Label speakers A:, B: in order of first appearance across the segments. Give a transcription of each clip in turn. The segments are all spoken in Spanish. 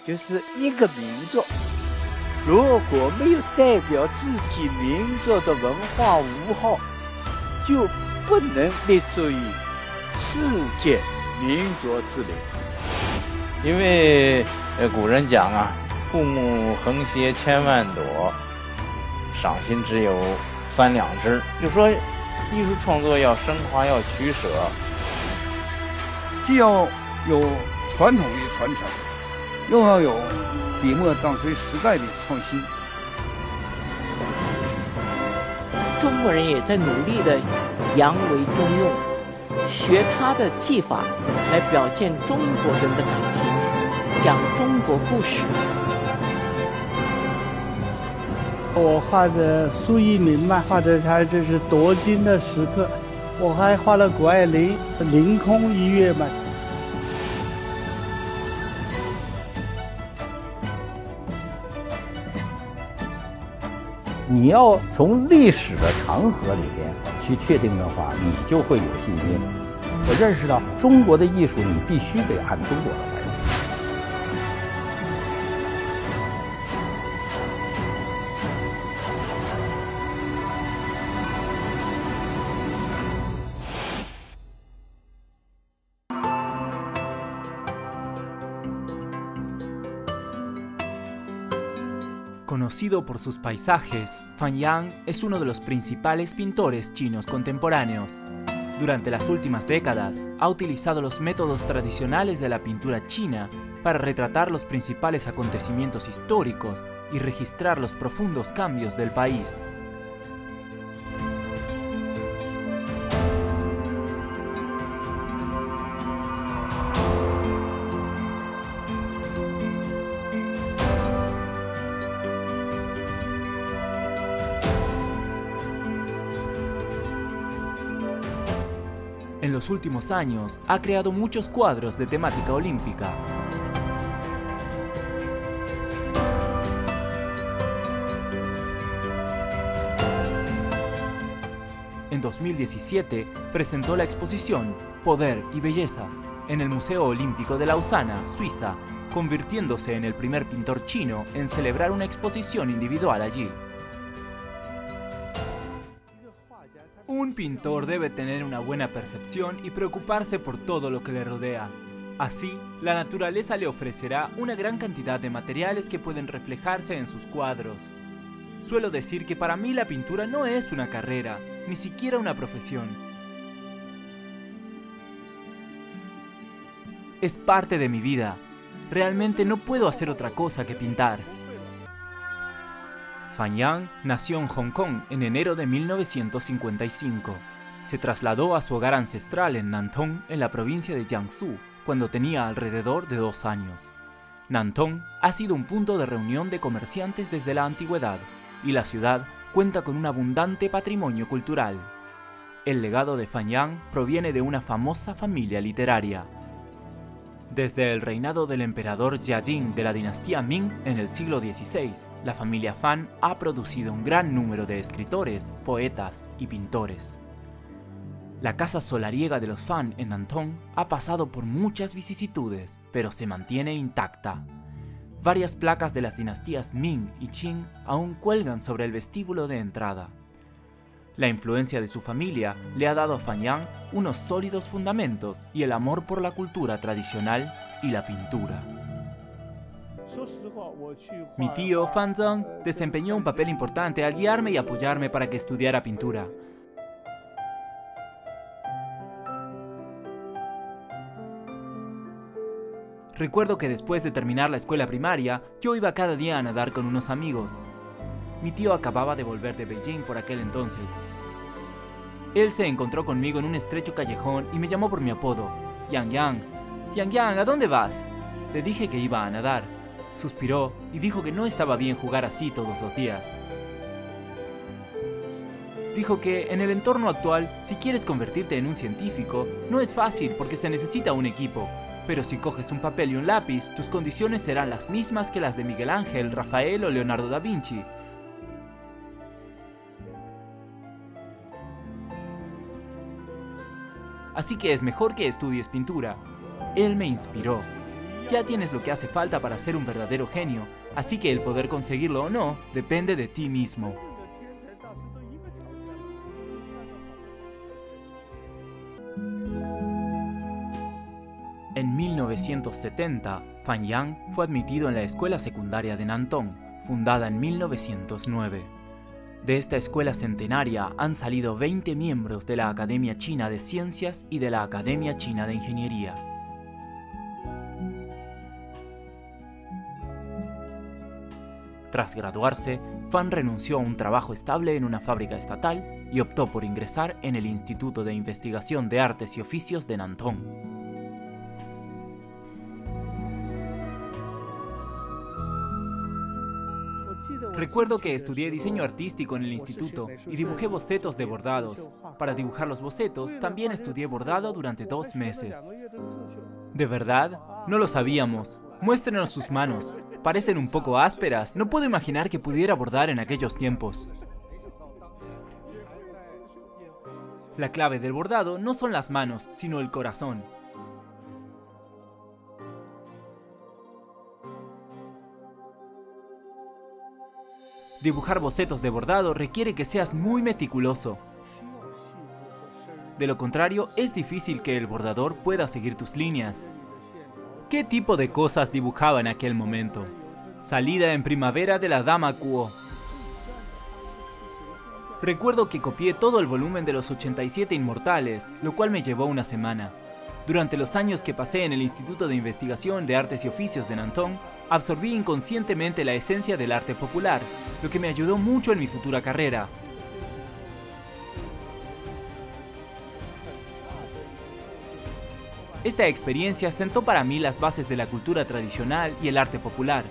A: 就是一个民族如果没有代表自己民族的文化符号，就不能立足于世界民族之林。
B: 因为古人讲啊，父母横斜千万朵，赏心只有三两枝，就说艺术创作要升华，要取舍，
C: 既要有传统的传承，又要有笔墨当随时代的创新。
D: 中国人也在努力的扬为中用，学他的技法来表现中国人的感情，讲中国故事。
E: 我画的苏一鸣嘛，画的他这是夺金的时刻。我还画了谷爱凌凌空一跃嘛。
F: 你要从历史的长河里边去确定的话，你就会有信心。我认识到中国的艺术，你必须得按中国的来。
G: Conocido por sus paisajes, Fan Yang es uno de los principales pintores chinos contemporáneos. Durante las últimas décadas, ha utilizado los métodos tradicionales de la pintura china para retratar los principales acontecimientos históricos y registrar los profundos cambios del país. En los últimos años, ha creado muchos cuadros de temática olímpica. En 2017, presentó la exposición Poder y Belleza en el Museo Olímpico de Lausana, Suiza, convirtiéndose en el primer pintor chino en celebrar una exposición individual allí. Un pintor debe tener una buena percepción y preocuparse por todo lo que le rodea. Así, la naturaleza le ofrecerá una gran cantidad de materiales que pueden reflejarse en sus cuadros. Suelo decir que para mí la pintura no es una carrera, ni siquiera una profesión. Es parte de mi vida. Realmente no puedo hacer otra cosa que pintar. Fan Yang nació en Hong Kong en enero de 1955. Se trasladó a su hogar ancestral en Nantong, en la provincia de Jiangsu, cuando tenía alrededor de 2 años. Nantong ha sido un punto de reunión de comerciantes desde la antigüedad, y la ciudad cuenta con un abundante patrimonio cultural. El legado de Fan Yang proviene de una famosa familia literaria. Desde el reinado del emperador Jiajing de la dinastía Ming en el siglo XVI, la familia Fan ha producido un gran número de escritores, poetas y pintores. La casa solariega de los Fan en Nantong ha pasado por muchas vicisitudes, pero se mantiene intacta. Varias placas de las dinastías Ming y Qing aún cuelgan sobre el vestíbulo de entrada. La influencia de su familia le ha dado a Fan Yang unos sólidos fundamentos y el amor por la cultura tradicional y la pintura. Mi tío, Fan Zeng, desempeñó un papel importante al guiarme y apoyarme para que estudiara pintura. Recuerdo que después de terminar la escuela primaria, yo iba cada día a nadar con unos amigos. Mi tío acababa de volver de Beijing por aquel entonces. Él se encontró conmigo en un estrecho callejón y me llamó por mi apodo, Yang Yang. Yang Yang, ¿a dónde vas? Le dije que iba a nadar. Suspiró y dijo que no estaba bien jugar así todos los días. Dijo que en el entorno actual, si quieres convertirte en un científico, no es fácil porque se necesita un equipo. Pero si coges un papel y un lápiz, tus condiciones serán las mismas que las de Miguel Ángel, Rafael o Leonardo da Vinci. Así que es mejor que estudies pintura. Él me inspiró. ya tienes lo que hace falta para ser un verdadero genio, así que el poder conseguirlo o no depende de ti mismo. En 1970, Fan Yang fue admitido en la escuela secundaria de Nantong, fundada en 1909. De esta escuela centenaria han salido 20 miembros de la Academia China de Ciencias y de la Academia China de Ingeniería. Tras graduarse, Fan renunció a un trabajo estable en una fábrica estatal y optó por ingresar en el Instituto de Investigación de Artes y Oficios de Nantong. Recuerdo que estudié diseño artístico en el instituto y dibujé bocetos de bordados. Para dibujar los bocetos, también estudié bordado durante 2 meses. ¿De verdad? No lo sabíamos. Muéstrenos sus manos. Parecen un poco ásperas. No puedo imaginar que pudiera bordar en aquellos tiempos. La clave del bordado no son las manos, sino el corazón. Dibujar bocetos de bordado requiere que seas muy meticuloso. De lo contrario, es difícil que el bordador pueda seguir tus líneas. ¿Qué tipo de cosas dibujaba en aquel momento? Salida en primavera de la Dama Kuo. Recuerdo que copié todo el volumen de los 87 Inmortales, lo cual me llevó una semana. Durante los años que pasé en el Instituto de Investigación de Artes y Oficios de Nantong, absorbí inconscientemente la esencia del arte popular, lo que me ayudó mucho en mi futura carrera. Esta experiencia sentó para mí las bases de la cultura tradicional y el arte popular.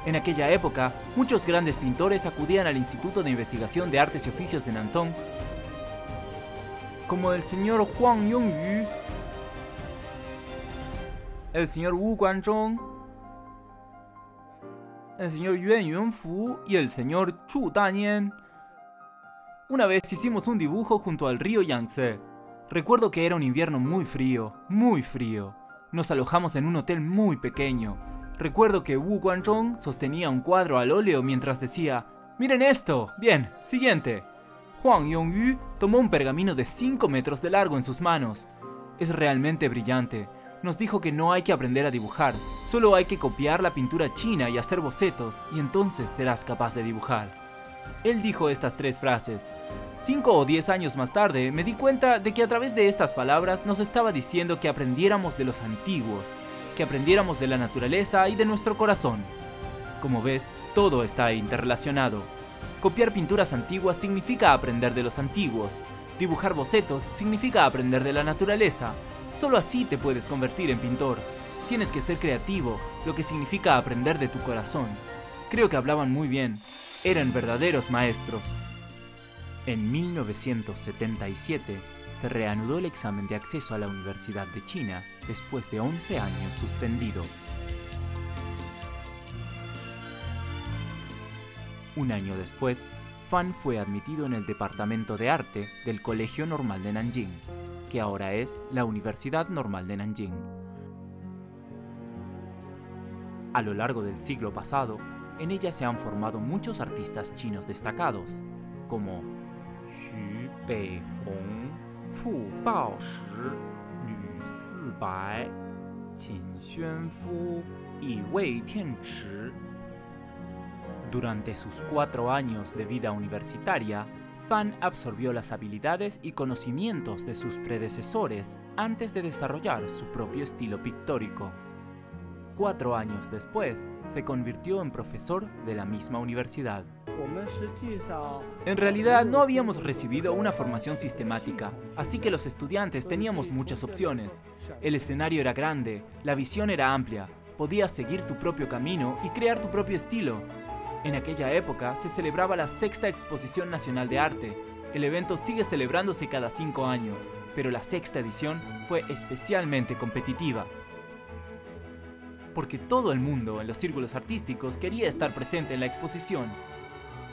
G: En aquella época, muchos grandes pintores acudían al Instituto de Investigación de Artes y Oficios de Nantong, como el señor Huang Yongyu, el señor Wu Guanzhong, el señor Yuan Yunfu y el señor Chu Danian. Una vez hicimos un dibujo junto al río Yangtze. Recuerdo que era un invierno muy frío, muy frío. Nos alojamos en un hotel muy pequeño. Recuerdo que Wu Guanzhong sostenía un cuadro al óleo mientras decía: ¡Miren esto! Bien, siguiente. Huang Yongyu tomó un pergamino de 5 metros de largo en sus manos. Es realmente brillante. Nos dijo que no hay que aprender a dibujar, solo hay que copiar la pintura china y hacer bocetos, y entonces serás capaz de dibujar. Él dijo estas 3 frases. 5 o 10 años más tarde me di cuenta de que a través de estas palabras nos estaba diciendo que aprendiéramos de los antiguos, que aprendiéramos de la naturaleza y de nuestro corazón. Como ves, todo está interrelacionado. Copiar pinturas antiguas significa aprender de los antiguos. Dibujar bocetos significa aprender de la naturaleza. Solo así te puedes convertir en pintor. Tienes que ser creativo, lo que significa aprender de tu corazón. Creo que hablaban muy bien. Eran verdaderos maestros. En 1977 se reanudó el examen de acceso a la Universidad de China después de 11 años suspendido. Un año después, Fan fue admitido en el Departamento de Arte del Colegio Normal de Nanjing, que ahora es la Universidad Normal de Nanjing. A lo largo del siglo pasado, en ella se han formado muchos artistas chinos destacados, como Xu Beihong, Fu Baoshi, Lü Sibai, Qin Xuanfu y Wei Tianchi. Durante sus 4 años de vida universitaria, Fan absorbió las habilidades y conocimientos de sus predecesores antes de desarrollar su propio estilo pictórico. 4 años después, se convirtió en profesor de la misma universidad. En realidad, no habíamos recibido una formación sistemática, así que los estudiantes teníamos muchas opciones. El escenario era grande, la visión era amplia, podías seguir tu propio camino y crear tu propio estilo. En aquella época se celebraba la 6ª Exposición Nacional de Arte. El evento sigue celebrándose cada 5 años, pero la 6ª edición fue especialmente competitiva. Porque todo el mundo en los círculos artísticos quería estar presente en la exposición.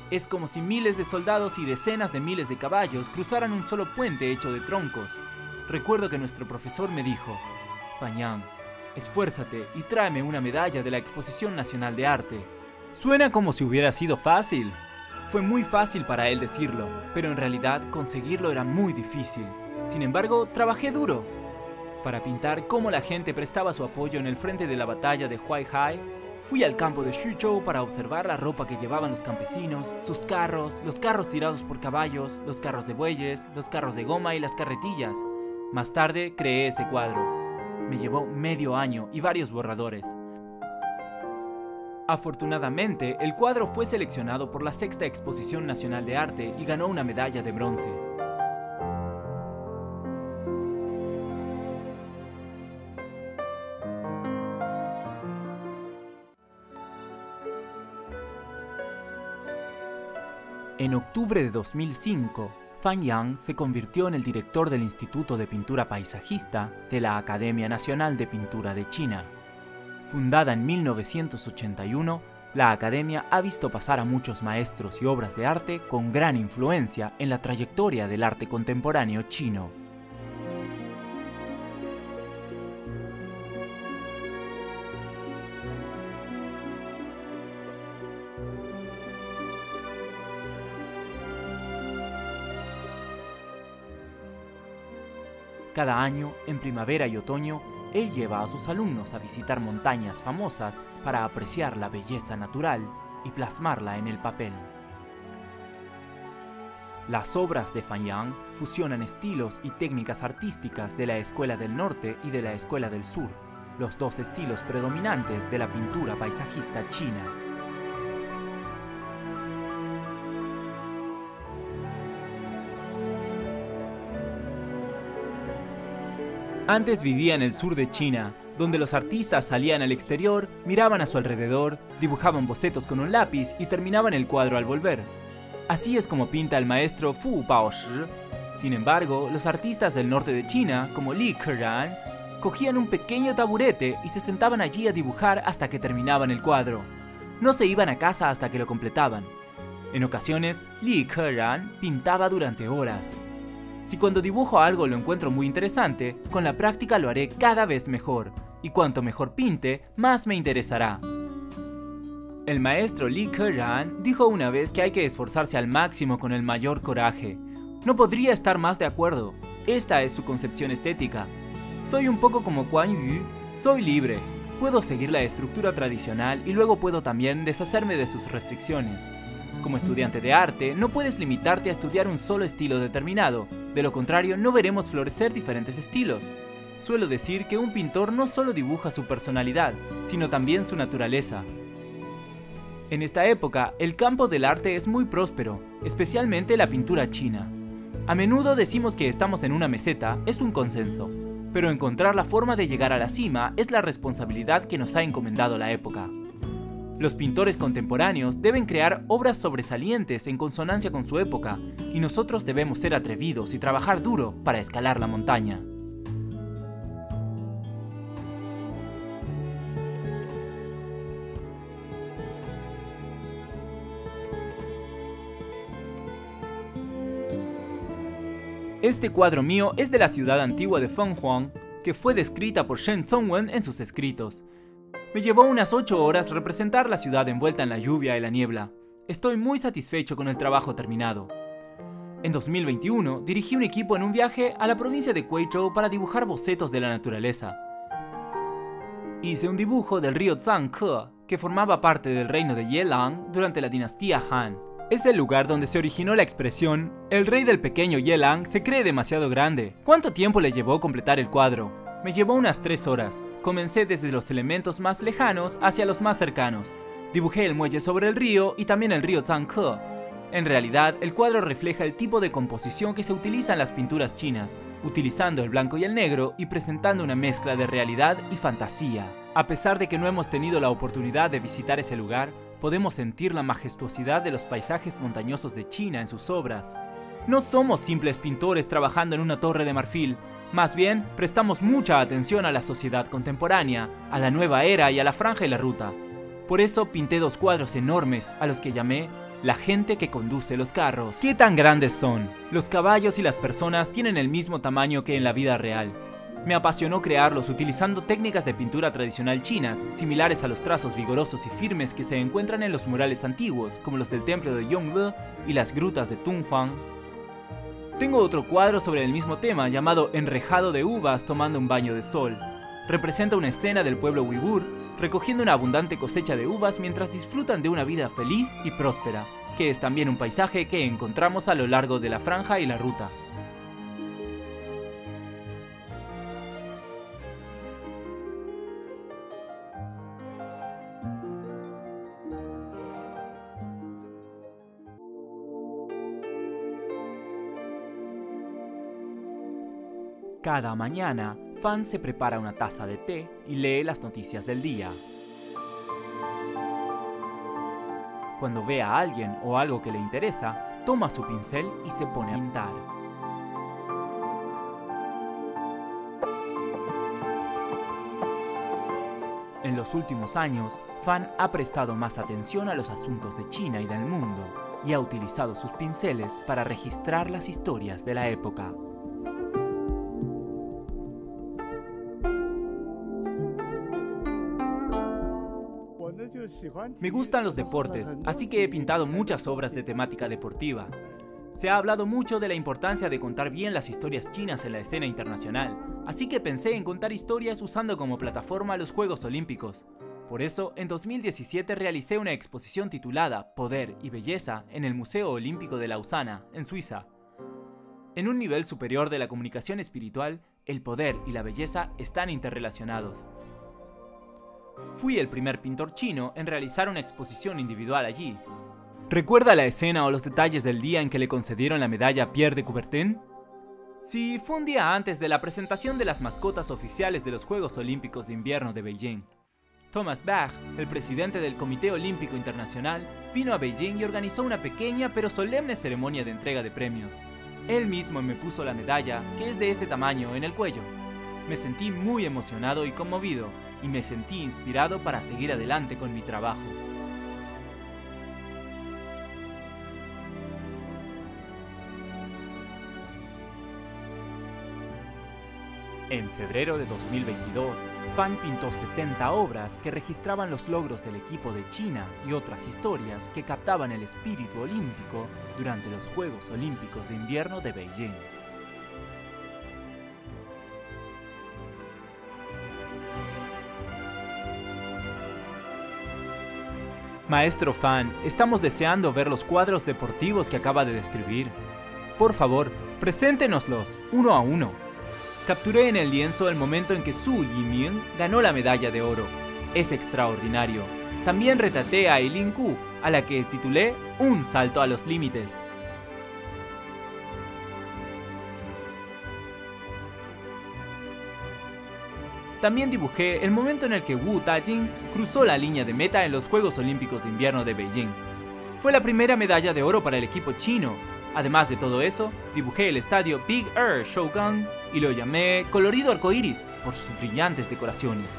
G: Es como si miles de soldados y decenas de miles de caballos cruzaran un solo puente hecho de troncos. recuerdo que nuestro profesor me dijo: Fan Yang, esfuérzate y tráeme una medalla de la Exposición Nacional de Arte. Suena como si hubiera sido fácil. Fue muy fácil para él decirlo, pero en realidad conseguirlo era muy difícil. Sin embargo, trabajé duro para pintar cómo la gente prestaba su apoyo en el frente de la batalla de Huaihai. Fui al campo de Xuzhou para observar la ropa que llevaban los campesinos, sus carros, los carros tirados por caballos, los carros de bueyes, los carros de goma y las carretillas. Más tarde creé ese cuadro. Me llevó medio año y varios borradores. Afortunadamente, el cuadro fue seleccionado por la Sexta Exposición Nacional de Arte y ganó una medalla de bronce. En octubre de 2005, Fan Yang se convirtió en el director del Instituto de Pintura Paisajista de la Academia Nacional de Pintura de China. Fundada en 1981, la Academia ha visto pasar a muchos maestros y obras de arte con gran influencia en la trayectoria del arte contemporáneo chino. Cada año, en primavera y otoño, él lleva a sus alumnos a visitar montañas famosas para apreciar la belleza natural y plasmarla en el papel. Las obras de Fan Yang fusionan estilos y técnicas artísticas de la Escuela del Norte y de la Escuela del Sur, los dos estilos predominantes de la pintura paisajista china. Antes vivía en el sur de China, donde los artistas salían al exterior, miraban a su alrededor, dibujaban bocetos con un lápiz y terminaban el cuadro al volver. Así es como pinta el maestro Fu Baoshi. Sin embargo, los artistas del norte de China, como Li Keran, cogían un pequeño taburete y se sentaban allí a dibujar hasta que terminaban el cuadro. No se iban a casa hasta que lo completaban. En ocasiones, Li Keran pintaba durante horas. Si cuando dibujo algo lo encuentro muy interesante, con la práctica lo haré cada vez mejor, y cuanto mejor pinte, más me interesará. El maestro Li Keran dijo una vez que hay que esforzarse al máximo con el mayor coraje. No podría estar más de acuerdo. Esta es su concepción estética. Soy un poco como Guan Yu, soy libre. Puedo seguir la estructura tradicional y luego puedo también deshacerme de sus restricciones. Como estudiante de arte, no puedes limitarte a estudiar un solo estilo determinado. De lo contrario, no veremos florecer diferentes estilos. Suelo decir que un pintor no solo dibuja su personalidad, sino también su naturaleza. En esta época, el campo del arte es muy próspero, especialmente la pintura china. A menudo decimos que estamos en una meseta, es un consenso, pero encontrar la forma de llegar a la cima es la responsabilidad que nos ha encomendado la época. Los pintores contemporáneos deben crear obras sobresalientes en consonancia con su época, y nosotros debemos ser atrevidos y trabajar duro para escalar la montaña. Este cuadro mío es de la ciudad antigua de Fenghuang, que fue descrita por Shen Zongwen en sus escritos. Me llevó unas 8 horas representar la ciudad envuelta en la lluvia y la niebla. Estoy muy satisfecho con el trabajo terminado. En 2021 dirigí un equipo en un viaje a la provincia de Guizhou para dibujar bocetos de la naturaleza. Hice un dibujo del río Zhangke, que formaba parte del reino de Yelang durante la dinastía Han. Es el lugar donde se originó la expresión "el rey del pequeño Yelang se cree demasiado grande". ¿Cuánto tiempo le llevó completar el cuadro? Me llevó unas 3 horas. Comencé desde los elementos más lejanos hacia los más cercanos. Dibujé el muelle sobre el río y también el río Zhangke. En realidad, el cuadro refleja el tipo de composición que se utiliza en las pinturas chinas, utilizando el blanco y el negro y presentando una mezcla de realidad y fantasía. A pesar de que no hemos tenido la oportunidad de visitar ese lugar, podemos sentir la majestuosidad de los paisajes montañosos de China en sus obras. No somos simples pintores trabajando en una torre de marfil, más bien prestamos mucha atención a la sociedad contemporánea, a la nueva era y a la franja y la ruta. Por eso pinté 2 cuadros enormes a los que llamé La gente que conduce los carros. ¿Qué tan grandes son? Los caballos y las personas tienen el mismo tamaño que en la vida real. Me apasionó crearlos utilizando técnicas de pintura tradicional chinas, similares a los trazos vigorosos y firmes que se encuentran en los murales antiguos, como los del templo de Yonghe y las grutas de Dunhuang. Tengo otro cuadro sobre el mismo tema llamado Enrejado de uvas tomando un baño de sol. Representa una escena del pueblo uigur recogiendo una abundante cosecha de uvas mientras disfrutan de una vida feliz y próspera, que es también un paisaje que encontramos a lo largo de la franja y la ruta. Cada mañana, Fan se prepara una taza de té y lee las noticias del día. Cuando ve a alguien o algo que le interesa, toma su pincel y se pone a pintar. En los últimos años, Fan ha prestado más atención a los asuntos de China y del mundo, y ha utilizado sus pinceles para registrar las historias de la época. Me gustan los deportes, así que he pintado muchas obras de temática deportiva. Se ha hablado mucho de la importancia de contar bien las historias chinas en la escena internacional, así que pensé en contar historias usando como plataforma los Juegos Olímpicos. Por eso, en 2017 realicé una exposición titulada Poder y Belleza en el Museo Olímpico de Lausana, en Suiza. En un nivel superior de la comunicación espiritual, el poder y la belleza están interrelacionados. Fui el primer pintor chino en realizar una exposición individual allí. ¿Recuerda la escena o los detalles del día en que le concedieron la medalla a Pierre de Coubertin? Sí, fue un día antes de la presentación de las mascotas oficiales de los Juegos Olímpicos de Invierno de Beijing. Thomas Bach, el presidente del Comité Olímpico Internacional, vino a Beijing y organizó una pequeña pero solemne ceremonia de entrega de premios. Él mismo me puso la medalla, que es de este tamaño, en el cuello. Me sentí muy emocionado y conmovido, y me sentí inspirado para seguir adelante con mi trabajo. En febrero de 2022, Fan pintó 70 obras que registraban los logros del equipo de China y otras historias que captaban el espíritu olímpico durante los Juegos Olímpicos de Invierno de Beijing. Maestro Fan, estamos deseando ver los cuadros deportivos que acaba de describir. Por favor, preséntenoslos uno a uno. Capturé en el lienzo el momento en que Su Yiming ganó la medalla de oro. Es extraordinario. También retraté a Eileen Gu, a la que titulé Un salto a los límites. También dibujé el momento en el que Wu Tajing cruzó la línea de meta en los Juegos Olímpicos de Invierno de Beijing. Fue la primera medalla de oro para el equipo chino. Además de todo eso, dibujé el estadio Big Air Shougang y lo llamé Colorido Arcoíris por sus brillantes decoraciones.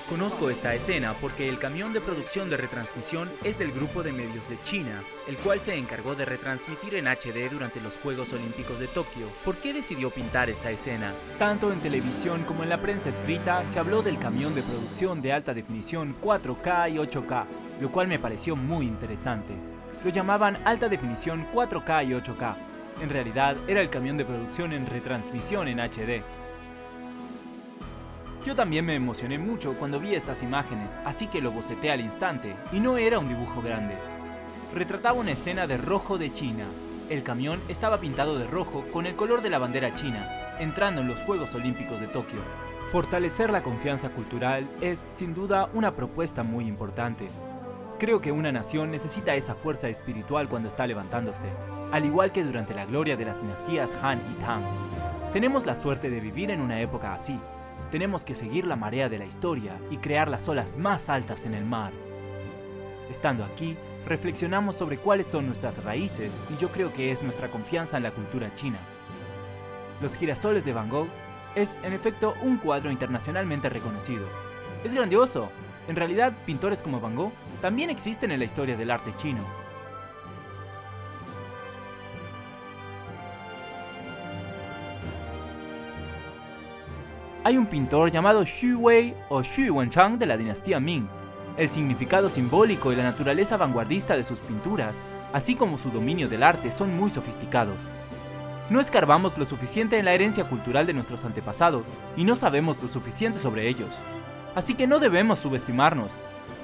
G: Conozco esta escena porque el camión de producción de retransmisión es del grupo de medios de China, el cual se encargó de retransmitir en HD durante los Juegos Olímpicos de Tokio. ¿Por qué decidió pintar esta escena? Tanto en televisión como en la prensa escrita se habló del camión de producción de alta definición 4K y 8K, lo cual me pareció muy interesante. Lo llamaban alta definición 4K y 8K. En realidad era el camión de producción en retransmisión en HD. Yo también me emocioné mucho cuando vi estas imágenes, así que lo boceté al instante, y no era un dibujo grande. Retrataba una escena de rojo de China. El camión estaba pintado de rojo con el color de la bandera china, entrando en los Juegos Olímpicos de Tokio. Fortalecer la confianza cultural es, sin duda, una propuesta muy importante. Creo que una nación necesita esa fuerza espiritual cuando está levantándose, al igual que durante la gloria de las dinastías Han y Tang. Tenemos la suerte de vivir en una época así. Tenemos que seguir la marea de la historia y crear las olas más altas en el mar. Estando aquí, reflexionamos sobre cuáles son nuestras raíces y yo creo que es nuestra confianza en la cultura china. Los girasoles de Van Gogh es, en efecto, un cuadro internacionalmente reconocido. Es grandioso. En realidad, pintores como Van Gogh también existen en la historia del arte chino. Hay un pintor llamado Xu Wei o Xu Wenchang de la dinastía Ming. El significado simbólico y la naturaleza vanguardista de sus pinturas, así como su dominio del arte, son muy sofisticados. No escarbamos lo suficiente en la herencia cultural de nuestros antepasados y no sabemos lo suficiente sobre ellos. Así que no debemos subestimarnos.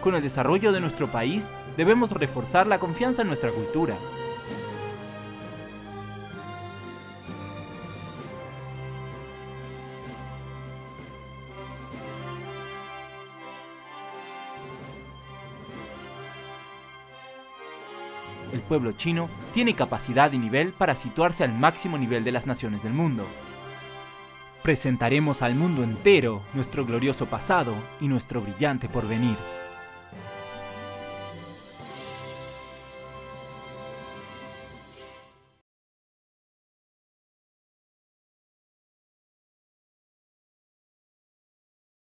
G: Con el desarrollo de nuestro país, debemos reforzar la confianza en nuestra cultura. El pueblo chino tiene capacidad y nivel para situarse al máximo nivel de las naciones del mundo. Presentaremos al mundo entero nuestro glorioso pasado y nuestro brillante porvenir.